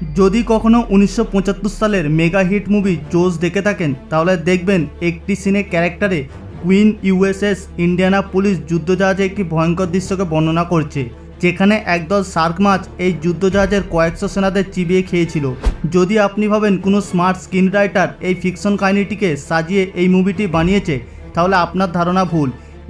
যদি কখনো 1975 সালের মেগা হিট মুভি জোস দেখে থাকেন তাহলে দেখবেন একটি সিনে ক্যারেক্টারে কুইন ইউএসএস ইন্ডিয়ানা পুলিশ যুদ্ধজাহাজে একটি ভয়ঙ্কর দৃশ্যকে বর্ণনা করছে, যেখানে একদল শার্ক মাছ এই যুদ্ধজাহাজের কয়েকশো সেনাদের চিবিয়ে খেয়েছিল। যদি আপনি ভাবেন কোনো স্মার্ট স্ক্রিন রাইটার এই ফিকশন কাহিনীটিকে সাজিয়ে এই মুভিটি বানিয়েছে, তাহলে আপনার ধারণা ভুল।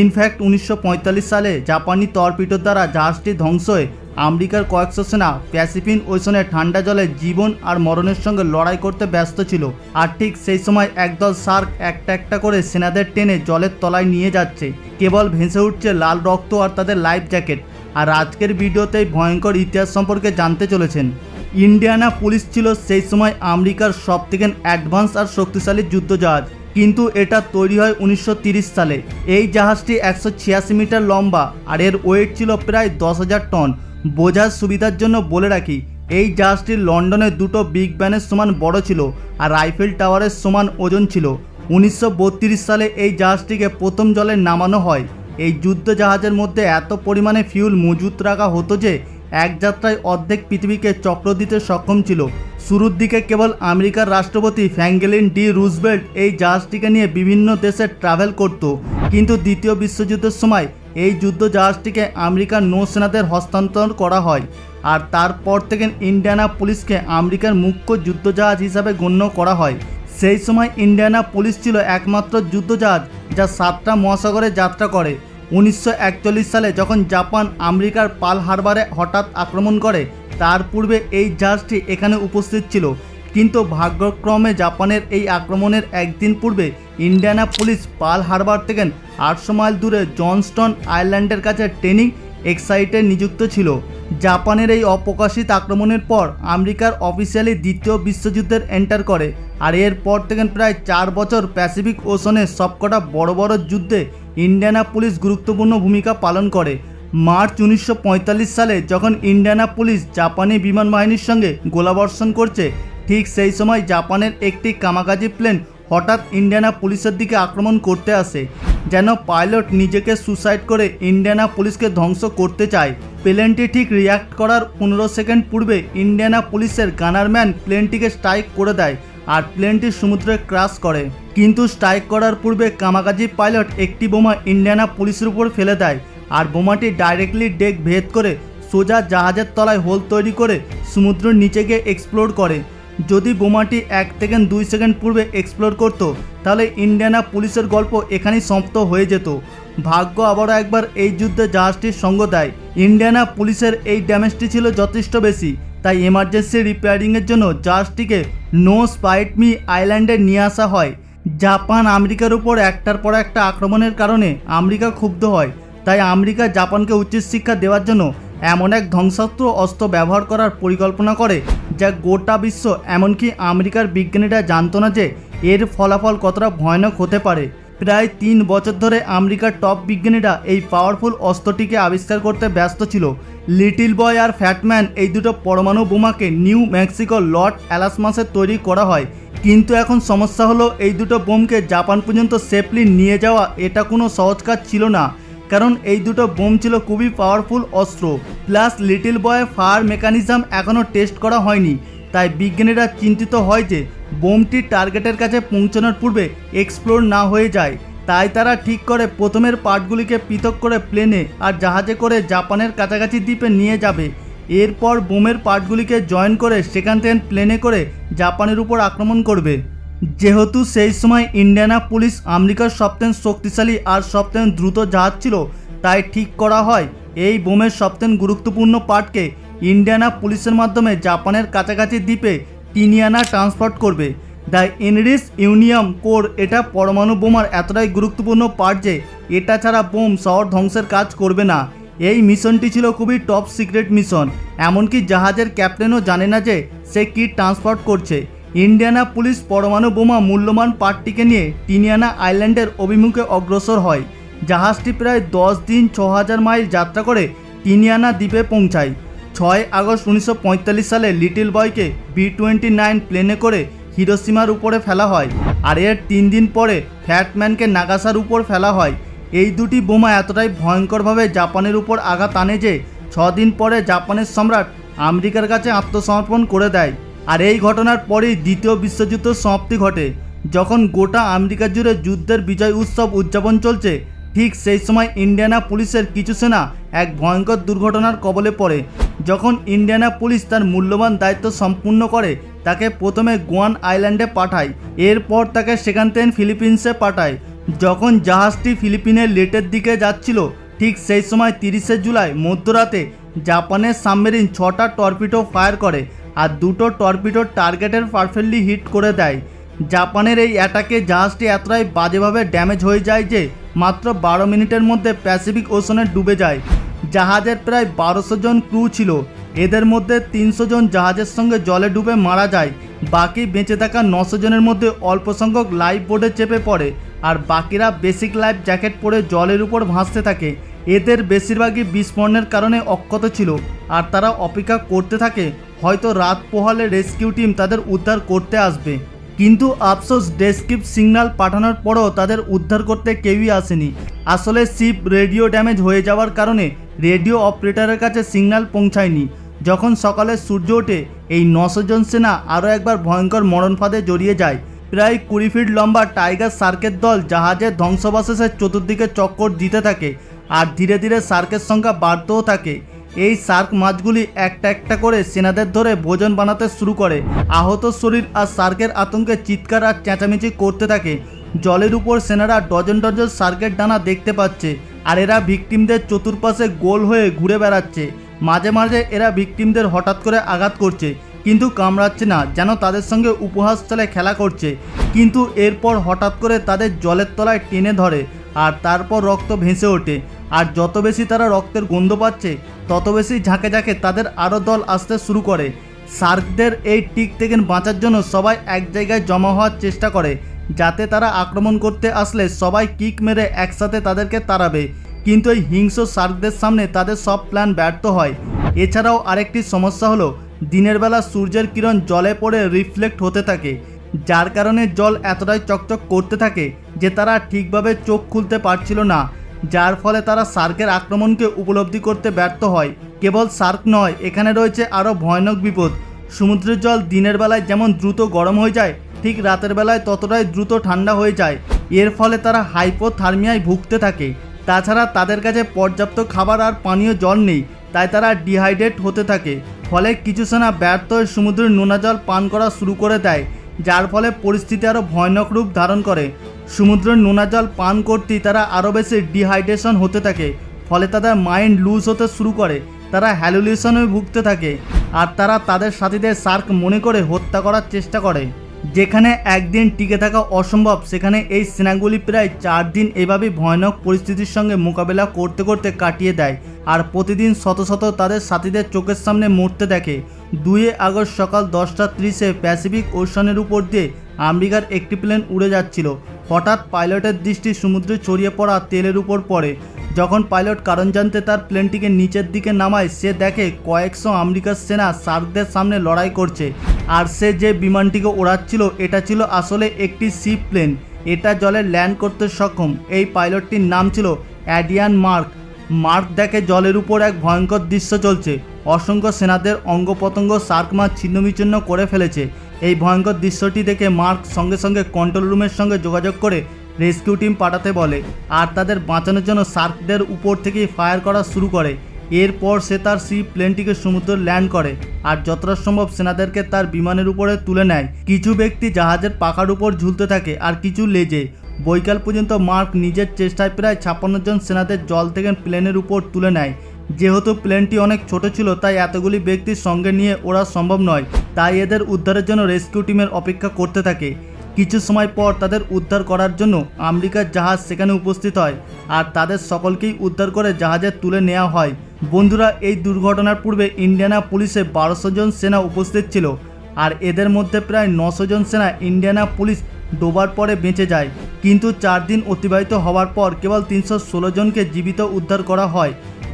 ইনফ্যাক্ট 1945 সালে জাপানি টর্পিডোর দ্বারা জাহাজটি ধ্বংস হয়ে আমেরিকার কয়েকশো সেনা প্যাসিফিক ওশনে ঠান্ডা জলে জীবন আর মরণের সঙ্গে লড়াই করতে ব্যস্ত ছিল। আর ঠিক সেই সময় একদল শার্ক একটা একটা করে সেনাদের টেনে জলের তলায় নিয়ে যাচ্ছে, কেবল ভেসে উঠছে লাল রক্ত আর তাদের লাইফ জ্যাকেট। আর আজকের ভিডিওতে ভয়ঙ্কর ইতিহাস সম্পর্কে জানতে চলেছেন। ইন্ডিয়ানা পুলিশ ছিল সেই সময় আমেরিকার সবথেকে অ্যাডভান্স আর শক্তিশালী যুদ্ধজাহাজ, কিন্তু এটা তৈরি হয় 1930 সালে। এই জাহাজটি 186 মিটার লম্বা আর এর ওয়েট ছিল প্রায় 10,000 টন। বোঝার সুবিধার জন্য বলে রাখি, এই জাহাজটি লন্ডনের দুটো বিগ ব্যানের সমান বড় ছিল আর আইফেল টাওয়ারের সমান ওজন ছিল। 1932 সালে এই জাহাজটিকে প্রথম জলে নামানো হয়। এই যুদ্ধ জাহাজের মধ্যে এত পরিমাণে ফিউল মজুত রাখা হতো যে এক যাত্রায় অর্ধেক পৃথিবীকে চক্র দিতে সক্ষম ছিল। শুরুর দিকে কেবল আমেরিকার রাষ্ট্রপতি ফ্র্যাঙ্কলিন ডি রুজভেল্ট এই জাহাজটিকে নিয়ে বিভিন্ন দেশে ট্রাভেল করত, কিন্তু দ্বিতীয় বিশ্বযুদ্ধের সময় এই যুদ্ধ জাহাজটিকে আমেরিকার নৌসেনাদের হস্তান্তর করা হয়। আর তারপর থেকে ইন্ডিয়ানা পুলিশকে আমেরিকার মুখ্য যুদ্ধজাহাজ হিসাবে গণ্য করা হয়। সেই সময় ইন্ডিয়ানা পুলিশ ছিল একমাত্র যুদ্ধজাহাজ যা 7টা মহাসাগরে যাত্রা করে। 1941 সালে যখন জাপান আমেরিকার পার্ল হারবারে হঠাৎ আক্রমণ করে, তার পূর্বে এই জাহাজটি এখানে উপস্থিত ছিল। কিন্তু ভাগ্যক্রমে জাপানের এই আক্রমণের একদিন পূর্বে ইন্ডিয়ানা পুলিশ পার্ল হারবার থেকে 800 মাইল দূরে জনস্টন আইল্যান্ডের কাছে ট্রেনিং এক্সাইটে নিযুক্ত ছিল। জাপানের এই অপ্রকাশিত আক্রমণের পর আমেরিকার অফিসিয়ালি দ্বিতীয় বিশ্বযুদ্ধের এন্টার করে। আর এরপর থেকে প্রায় 4 বছর প্যাসিফিক ওশনের সবকটা বড় বড় যুদ্ধে ইন্ডিয়ানা পুলিশ গুরুত্বপূর্ণ ভূমিকা পালন করে। মার্চ 1945 সালে যখন ইন্ডিয়ানা পুলিশ জাপানি বিমান বাহিনীর সঙ্গে গোলাবর্ষণ করছে, ঠিক সেই সময় জাপানের একটি কামাকাজি প্লেন হঠাৎ ইন্ডিয়ানা পুলিশের দিকে আক্রমণ করতে আসে, যেন পাইলট নিজেকে সুসাইড করে ইন্ডিয়ানা পুলিশকে ধ্বংস করতে চায়। প্লেনটি ঠিক রিয়াক্ট করার 15 সেকেন্ড পূর্বে ইন্ডিয়ানা পুলিশের গানারম্যান প্লেনটিকে স্ট্রাইক করে দেয় আর প্লেনটি সমুদ্রে ক্র্যাশ করে। কিন্তু স্ট্রাইক করার পূর্বে কামাকাজি পাইলট একটি বোমা ইন্ডিয়ানা পুলিশের উপর ফেলে দেয় আর বোমাটি ডাইরেক্টলি ডেক ভেদ করে সোজা জাহাজের তলায় হোল তৈরি করে সমুদ্রের নিচে গিয়ে এক্সপ্লোড করে। যদি বোমাটি 1 থেকে 2 সেকেন্ড পূর্বে এক্সপ্লোড করত, তাহলে ইন্ডিয়ানা পুলিশের গল্প এখানেই সমাপ্ত হয়ে যেত। ভাগ্য আবারও একবার এই যুদ্ধে জাহাজটির সঙ্গ দেয়। ইন্ডিয়ানা পুলিশের এই ড্যামেজটি ছিল যথেষ্ট বেশি, তাই এমার্জেন্সি রিপেয়ারিংয়ের জন্য জাহাজটিকে নো স্পাইট মি আইল্যান্ডে নিয়ে আসা হয়। জাপান আমেরিকার উপর একটার পর একটা আক্রমণের কারণে আমেরিকা ক্ষুব্ধ হয়, তাই আমেরিকা জাপানকে উচ্চ শিক্ষা দেওয়ার জন্য এমন এক ধ্বংসাত্মক অস্ত্র ব্যবহার করার পরিকল্পনা করে যা গোটা বিশ্ব এমনকি আমেরিকার বিজ্ঞানীরা জানতো না যে এর ফলাফল কতটা ভয়ানক হতে পারে। প্রায় 3 বছর ধরে আমেরিকার টপ বিজ্ঞানীরা এই পাওয়ারফুল অস্ত্রটিকে আবিষ্কার করতে ব্যস্ত ছিল। লিটিল বয় আর ফ্যাটম্যান এই দুটো পরমাণু বোমাকে নিউ মেক্সিকো লস অ্যালামাসে তৈরি করা হয়। কিন্তু এখন সমস্যা হলো, এই দুটো বোমকে জাপান পর্যন্ত সেফলি নিয়ে যাওয়া এটা কোনো সহজ কাজ ছিল না, কারণ এই দুটো বোম ছিল খুবই পাওয়ারফুল অস্ত্র। প্লাস লিটিল বয়ের ফায়ার মেকানিজম এখনও টেস্ট করা হয়নি, তাই বিজ্ঞানীরা চিন্তিত হয় যে বোমটি টার্গেটের কাছে পৌঁছানোর পূর্বে এক্সপ্লোড না হয়ে যায়। তাই তারা ঠিক করে প্রথমের পার্টগুলিকে পৃথক করে প্লেনে আর জাহাজে করে জাপানের কাছাকাছি দ্বীপে নিয়ে যাবে। এরপর বোমের পার্টগুলিকে জয়েন করে সেখান থেকে প্লেনে করে জাপানের উপর আক্রমণ করবে। যেহেতু সেই সময় ইন্ডিয়ানা পুলিশ আমেরিকার সবথেকে শক্তিশালী আর সবথেকে দ্রুত জাহাজ ছিল, তাই ঠিক করা হয় এই বোমের সবথেকে গুরুত্বপূর্ণ পার্টকে ইন্ডিয়ানা পুলিশের মাধ্যমে জাপানের কাছাকাছি দ্বীপে টিনিয়ানা ট্রান্সপোর্ট করবে। দ্য এনরিচ ইউরেনিয়াম কোর এটা পরমাণু বোমার এতটাই গুরুত্বপূর্ণ পার্ট যে এটা ছাড়া বোম শহর ধ্বংসের কাজ করবে না। এই মিশনটি ছিল খুবই টপ সিক্রেট মিশন, এমনকি জাহাজের ক্যাপ্টেনও জানে না যে সে কী ট্রান্সপোর্ট করছে। ইন্ডিয়ানা পুলিশ পরমাণু বোমা মূল্যবান পার্টটিকে নিয়ে টিনিয়ানা আইল্যান্ডের অভিমুখে অগ্রসর হয়। জাহাজটি প্রায় 10 দিন 6000 মাইল যাত্রা করে টিনিয়ানা দ্বীপে পৌঁছায়। 6 আগস্ট 1945 সালে লিটিল বয়কে B-29 প্লেনে করে হিরোশিমার উপরে ফেলা হয় আর এর 3 দিন পরে ফ্যাটম্যানকে নাগাসার উপর ফেলা হয়। এই দুটি বোমা এতটাই ভয়ঙ্করভাবে জাপানের উপর আঘাত আনে যে 6 দিন পরে জাপানের সম্রাট আমেরিকার কাছে আত্মসমর্পণ করে দেয়। আর এই ঘটনার পরেই দ্বিতীয় বিশ্বযুদ্ধের সমাপ্তি ঘটে। যখন গোটা আমেরিকা জুড়ে যুদ্ধের বিজয় উৎসব উদযাপন চলছে, ঠিক সেই সময় ইন্ডিয়ানা পুলিশের কিছু সেনা এক ভয়ঙ্কর দুর্ঘটনার কবলে পড়ে। যখন ইন্ডিয়ানা পুলিশ তার মূল্যবান দায়িত্ব সম্পূর্ণ করে, তাকে প্রথমে গুয়ান আইল্যান্ডে পাঠায়, এরপর তাকে সেখান থেকে ফিলিপিন্সে পাঠায়। যখন জাহাজটি ফিলিপিনের লেটের দিকে যাচ্ছিল, ঠিক সেই সময় 30শে জুলাই মধ্যরাতে জাপানের সাবমেরিন 6টা টর্পিডো ফায়ার করে আর 2টো টর্পিডো টার্গেটের পারফেক্টলি হিট করে দেয়। জাপানের এই অ্যাটাকে জাহাজটি এতটাই বাজেভাবে ড্যামেজ হয়ে যায় যে মাত্র 12 মিনিটের মধ্যে প্যাসিফিক ওশনে ডুবে যায়। জাহাজের প্রায় 1200 জন ক্রু ছিল। এদের মধ্যে 300 জন জাহাজের সঙ্গে জলে ডুবে মারা যায়। বাকি বেঁচে থাকা 900 জনের মধ্যে অল্প সংখ্যক লাইফ বোটে চেপে পড়ে আর বাকিরা বেসিক লাইফ জ্যাকেট পরে জলের উপর ভাসতে থাকে। এদের বেশিরভাগই বিস্ফোরণের কারণে অক্ষত ছিল আর তারা অপেক্ষা করতে থাকে হয়তো রাত পোহালে রেস্কিউ টিম তাদের উদ্ধার করতে আসবে। কিন্তু আফসোস, ডেস্ক্রিপ সিগন্যাল পাঠানোর পরও তাদের উদ্ধার করতে কেউই আসেনি। আসলে শিপ রেডিও ড্যামেজ হয়ে যাওয়ার কারণে রেডিও অপারেটরের কাছে সিগন্যাল পৌঁছায়নি। যখন সকালে সূর্য ওঠে, এই 900 জন সেনা আরও একবার ভয়ঙ্কর মরণ ফাঁদে জড়িয়ে যায়। প্রায় 20 ফিট লম্বা টাইগার শার্কের দল জাহাজের ধ্বংসাবশেষের চতুর্দিকে চক্কর দিতে থাকে আর ধীরে ধীরে শার্কের সংখ্যা বাড়তেও থাকে। এই শার্ক মাছগুলি একটা একটা করে সেনাদের ধরে ভোজন বানাতে শুরু করে। আহত শরীর আর শার্কের আতঙ্কে চিৎকার আর চেঁচামেচি করতে থাকে। জলের উপর সেনারা ডজন ডজন শার্কের ডানা দেখতে পাচ্ছে আর এরা ভিকটিমদের চতুর্পাশে গোল হয়ে ঘুরে বেড়াচ্ছে। মাঝে মাঝে এরা ভিকটিমদের হঠাৎ করে আঘাত করছে, কিন্তু কামড়াচ্ছে না, যেন তাদের সঙ্গে উপহাস চলে খেলা করছে। কিন্তু এরপর হঠাৎ করে তাদের জলের তলায় টেনে ধরে আর তারপর রক্ত ভেসে ওঠে। আর যত বেশি তারা রক্তের গন্ধ পাচ্ছে, তত বেশি ঝাঁকে ঝাঁকে তাদের আরও দল আসতে শুরু করে। শার্কদের এই টিক থেকে বাঁচার জন্য সবাই এক জায়গায় জমা হওয়ার চেষ্টা করে, যাতে তারা আক্রমণ করতে আসলে সবাই কিক মেরে একসাথে তাদেরকে তাড়াবে। কিন্তু এই হিংস্র শার্কদের সামনে তাদের সব প্ল্যান ব্যর্থ হয়। এছাড়াও আরেকটি সমস্যা হলো, দিনের বেলা সূর্যের কিরণ জলে পড়ে রিফ্লেক্ট হতে থাকে, যার কারণে জল এতটাই চকচক করতে থাকে যে তারা ঠিকভাবে চোখ খুলতে পারছিল না, যার ফলে তারা শার্কের আক্রমণকে উপলব্ধি করতে ব্যর্থ হয়। কেবল শার্ক নয়, এখানে রয়েছে আরও ভয়ানক বিপদ। সমুদ্রের জল দিনের বেলায় যেমন দ্রুত গরম হয়ে যায়, ঠিক রাতের বেলায় ততটাই দ্রুত ঠান্ডা হয়ে যায়। এর ফলে তারা হাইপোথার্মিয়ায় ভুগতে থাকে। তাছাড়া তাদের কাছে পর্যাপ্ত খাবার আর পানীয় জল নেই, তাই তারা ডিহাইড্রেট হতে থাকে। ফলে কিছু সেনা ব্যর্থ হয়ে সমুদ্রের নোনা জল পান করা শুরু করে দেয়, যার ফলে পরিস্থিতি আরও ভয়ানক রূপ ধারণ করে। সমুদ্রের নোনা জল পান করতেই তারা আরও বেশি ডিহাইড্রেশন হতে থাকে, ফলে তাদের মাইন্ড লুজ হতে শুরু করে। তারা হ্যালুলিউশনে ভুগতে থাকে আর তারা তাদের সাথীদের শার্ক মনে করে হত্যা করার চেষ্টা করে। যেখানে একদিন টিকে থাকা অসম্ভব, সেখানে এই সেনাগুলি প্রায় 4 দিন এভাবেই ভয়ানক পরিস্থিতির সঙ্গে মোকাবেলা করতে করতে কাটিয়ে দেয় আর প্রতিদিন শত শত তাদের সাথীদের চোখের সামনে মরতে দেখে। 2 আগস্ট সকাল 10:30-এ প্যাসিফিক ওশানের উপর দিয়ে আমেরিকার একটি প্লেন উড়ে যাচ্ছিল। হঠাৎ পাইলটের দৃষ্টি সমুদ্রে ছড়িয়ে পড়া তেলের উপর পড়ে। যখন পাইলট কারণ জানতে তার প্লেনটিকে নিচের দিকে নামায়, সে দেখে কয়েকশো আমেরিকার সেনা শার্কদের সামনে লড়াই করছে। আর সে যে বিমানটিকে ওড়াচ্ছিল, এটা ছিল আসলে একটি সি প্লেন। এটা জলে ল্যান্ড করতে সক্ষম। এই পাইলটটির নাম ছিল অ্যাডিয়ান মার্ক। মার্ক দেখে জলের উপর এক ভয়ঙ্কর দৃশ্য চলছে। অসংখ্য সেনাদের অঙ্গ প্রত্যঙ্গ শার্ক মাছ ছিন্নবিচ্ছিন্ন করে ফেলেছে। এই ভয়ঙ্কর দৃশ্যটি দেখে মার্ক সঙ্গে সঙ্গে কন্ট্রোল রুমের সঙ্গে যোগাযোগ করে রেস্কিউ টিম পাঠাতে বলে আর তাদের বাঁচানোর জন্য শার্কদের উপর থেকেই ফায়ার করা শুরু করে। এরপর সে তার সি প্লেনটিকে সমুদ্রে ল্যান্ড করে আর যতটা সম্ভব সেনাদেরকে তার বিমানের উপরে তুলে নেয়। কিছু ব্যক্তি জাহাজের পাখার উপর ঝুলতে থাকে আর কিছু লেজে। বৈকাল পর্যন্ত মার্ক নিজের চেষ্টায় প্রায় 56 জন সেনাদের জল থেকে প্লেনের উপর তুলে নেয়। যেহেতু প্লেনটি অনেক ছোট ছিল, তাই এতগুলি ব্যক্তির সঙ্গে নিয়ে ওড়া সম্ভব নয়, তাই এদের উদ্ধারের জন্য রেস্কিউ টিমের অপেক্ষা করতে থাকে। কিছু সময় পর তাদের উদ্ধার করার জন্য আমেরিকার জাহাজ সেখানে উপস্থিত হয় আর তাদের সকলকেই উদ্ধার করে জাহাজে তুলে নেওয়া হয়। বন্ধুরা, এই দুর্ঘটনার পূর্বে ইন্ডিয়ানা পুলিশে 1200 জন সেনা উপস্থিত ছিল আর এদের মধ্যে প্রায় 900 জন সেনা ইন্ডিয়ানা পুলিশ ডোবার পরে বেঁচে যায়। কিন্তু 4 দিন অতিবাহিত হওয়ার পর কেবল 316 জনকে জীবিত উদ্ধার করা হয়।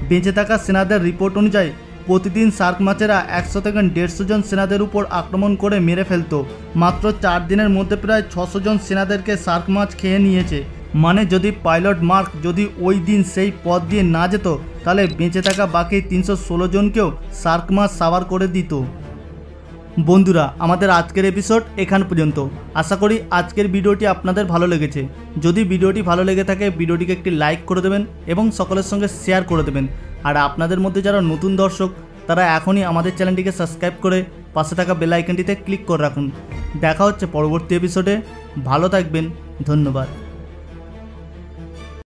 বেঁচে থাকা সেনাদের রিপোর্ট অনুযায়ী প্রতিদিন শার্ক মাছেরা 100 থেকে 150 জন সেনাদের উপর আক্রমণ করে মেরে ফেলত। মাত্র 4 দিনের মধ্যে প্রায় 600 জন সেনাদেরকে শার্ক মাছ খেয়ে নিয়েছে। মানে যদি পাইলট মার্ক যদি ওই দিন সেই পথ দিয়ে না যেত তাহলে বেঁচে থাকা বাকি 316 জনকেও শার্ক মাছ সাবার করে দিত। বন্ধুরা, আমাদের আজকের এপিসোড এখান পর্যন্ত। আশা করি আজকের ভিডিওটি আপনাদের ভালো লেগেছে। যদি ভিডিওটি ভালো লেগে থাকে ভিডিওটিকে একটি লাইক করে দেবেন এবং সকলের সঙ্গে শেয়ার করে দেবেন। আর আপনাদের মধ্যে যারা নতুন দর্শক তারা এখনই আমাদের চ্যানেলটিকে সাবস্ক্রাইব করে পাশে থাকা বেল আইকনটিতে ক্লিক করে রাখুন। দেখা হচ্ছে পরবর্তী এপিসোডে। ভালো থাকবেন, ধন্যবাদ।